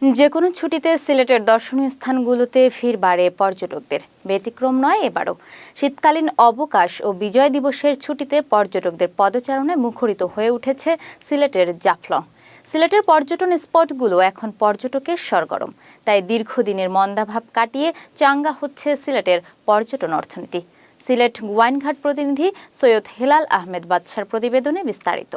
যেকোনো ছুটিতে সিলেটের দর্শনীয় স্থানগুলোতে ভিড় বাড়ে পর্যটকদের। ব্যতিক্রম নয় এবারও। শীতকালীন অবকাশ ও বিজয় দিবসের ছুটিতে পর্যটকদের পদচারণায় মুখরিত হয়ে উঠেছে সিলেটের জাফলং। সিলেটের পর্যটন স্পটগুলো এখন পর্যটকের সরগরম। তাই দীর্ঘদিনের মন্দাভাব কাটিয়ে চাঙ্গা হচ্ছে সিলেটের পর্যটন অর্থনীতি। সিলেট গোয়াইনঘাট প্রতিনিধি সৈয়দ হেলাল আহমেদ বাদশার প্রতিবেদনে বিস্তারিত।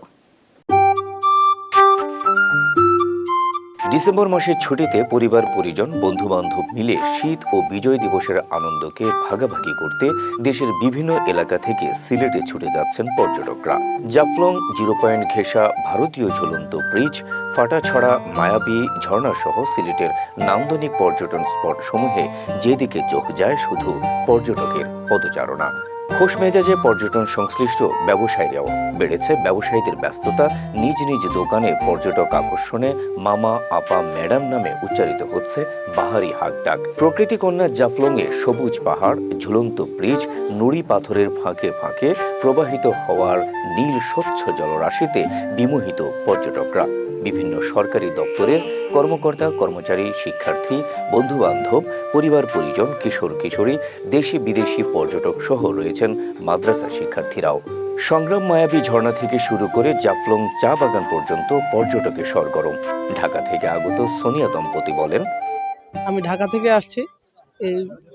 ডিসেম্বর মাসের ছুটিতে পরিবার পরিজন বন্ধুবান্ধব মিলে শীত ও বিজয় দিবসের আনন্দকে ভাগাভাগি করতে দেশের বিভিন্ন এলাকা থেকে সিলেটে ছুটে যাচ্ছেন পর্যটকরা। জাফলং, জিরো পয়েন্ট ঘেঁষা ভারতীয় ঝুলন্ত ব্রিজ, ফাটাছড়া মায়াবী ঝর্ণা সহ সিলেটের নান্দনিক পর্যটন স্পট সমূহে যেদিকে চোখ যায় শুধু পর্যটকের পদচারণা। খোশ মেজাজে পর্যটন সংশ্লিষ্ট ব্যবসায়ীরাও বেড়েছে ব্যবসায়ীদের ব্যস্ততা। নিজ নিজ দোকানে পর্যটক আকর্ষণে মামা, আপা, ম্যাডাম নামে উচ্চারিত হচ্ছে বাহারি হাকডাক। প্রকৃতি কন্যা জাফলংয়ে সবুজ পাহাড়, ঝুলন্ত ব্রিজ, নুড়ি পাথরের ফাঁকে ফাঁকে প্রবাহিত হওয়ার নীল স্বচ্ছ জলরাশিতে বিমোহিত পর্যটকরা। বিভিন্ন সরকারি দপ্তরের কর্মকর্তা, কর্মচারী, শিক্ষার্থী, বন্ধুবান্ধব, পরিবার পরিজন, কিশোর কিশোরী, দেশি বিদেশি পর্যটক সহ রয়েছেন মাদ্রাসা শিক্ষার্থীরাও। সংগ্রাম মায়াবী ঝর্ণা থেকে শুরু করে জাফলং চা বাগান পর্যন্ত পর্যটকের সরগরম। ঢাকা থেকে আগত সোনিয়া দম্পতি বলেন, আমি ঢাকা থেকে আসছি।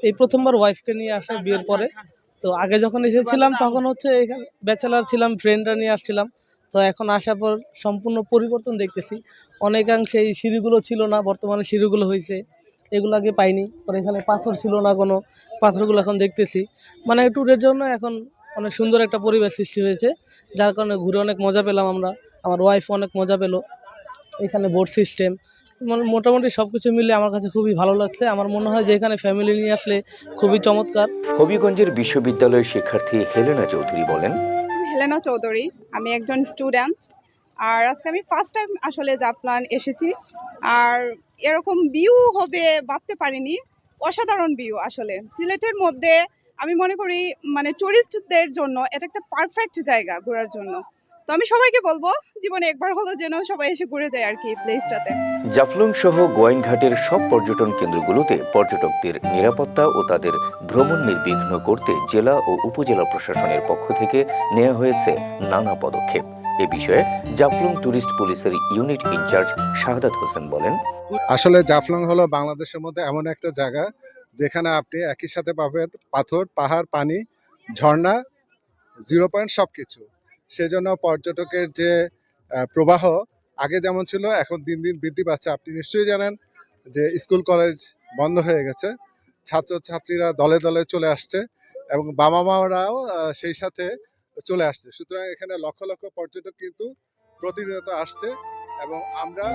এই প্রথমবার ওয়াইফকে নিয়ে আসা বিয়ের পরে। তো আগে যখন এসেছিলাম তখন হচ্ছে এখানে ব্যাচেলার ছিলাম, ফ্রেন্ডরা নিয়ে আসছিলাম। তো এখন আসার পর সম্পূর্ণ পরিবর্তন দেখতেছি। অনেকাংশে এই সিঁড়িগুলো ছিল না, বর্তমানে সিঁড়িগুলো হয়েছে, এগুলো আগে পাইনি। পরে এখানে পাথর ছিল না, কোনো পাথরগুলো এখন দেখতেছি। মানে ট্যুরের জন্য এখন অনেক সুন্দর একটা পরিবেশ সৃষ্টি হয়েছে, যার কারণে ঘুরে অনেক মজা পেলাম আমরা। আমার ওয়াইফ অনেক মজা পেল। এখানে বোট সিস্টেম, মোটামুটি সবকিছু মিলে আমার কাছে খুবই ভালো লাগছে। আমার মনে হয় যে এখানে ফ্যামিলি নিয়ে আসলে খুবই চমৎকার। হবিগঞ্জের বিশ্ববিদ্যালয়ের শিক্ষার্থী হেলেনা চৌধুরী বলেন, হেলেনা চৌধুরী, আমি একজন স্টুডেন্ট। আর আজকে আমি ফার্স্ট টাইম আসলে জাফলং এসেছি। আর এরকম ভিউ হবে ভাবতে পারিনি। অসাধারণ ভিউ আসলে সিলেটের মধ্যে। আমি মনে করি মানে টুরিস্টদের জন্য এটা একটা পারফেক্ট জায়গা ঘোরার জন্য। তো আমি সবাইকে বলবো জীবনে একবার হলো যেন সবাই এসে ঘুরে যায় আর কি প্লেসটাতে। জাফলং সহ গোয়াইনঘাটের সব পর্যটন কেন্দ্রগুলোতে পর্যটকদের নিরাপত্তা ও তাদের ভ্রমণ নির্বিঘ্ন করতে জেলা ও উপজেলা প্রশাসনের পক্ষ থেকে নেওয়া হয়েছে নানা পদক্ষেপ। এ বিষয়ে জাফলং ট্যুরিস্ট পুলিশের ইউনিট ইনচার্জ শাহাদাত হোসেন বলেন, আসলে জাফলং হলো বাংলাদেশের মধ্যে এমন একটা জায়গা যেখানে আপনি একই সাথে পাবেন পাথর, পাহাড়, পানি, ঝর্ণা, জিরো পয়েন্ট সবকিছু। সেজন্য পর্যটকের যে প্রবাহ আগে যেমন ছিল এখন দিন দিন বৃদ্ধি পাচ্ছে। আপনি নিশ্চয়ই জানেন যে স্কুল কলেজ বন্ধ হয়ে গেছে, ছাত্রছাত্রীরা দলে দলে চলে আসছে এবং বাবা মারাও সেই সাথে চলে আসছে। সুতরাং এখানে লক্ষ লক্ষ পর্যটক কিন্তু প্রতিনিয়ত আসছে এবং আমরা